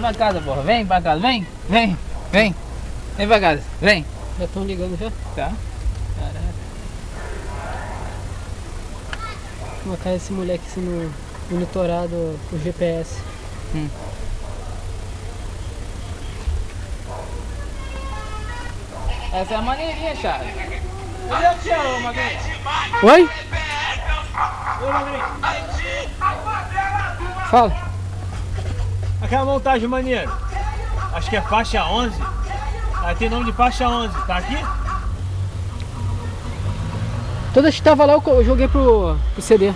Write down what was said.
Vai pra casa, porra. Vem pra casa. Vem. Vem. Vem. Vem pra casa. Vem. Já estão ligando já? Tá. Caraca. Vou colocar esse moleque assim monitorado por GPS. Essa é a maneirinha, Charles. Cadê o tio, Magrinho? Oi? Ô, Magrinho. Fala. Aquela montagem maneira. Acho que é faixa 11. Aí tem nome de faixa 11. Tá aqui? Toda que tava lá eu joguei pro CD.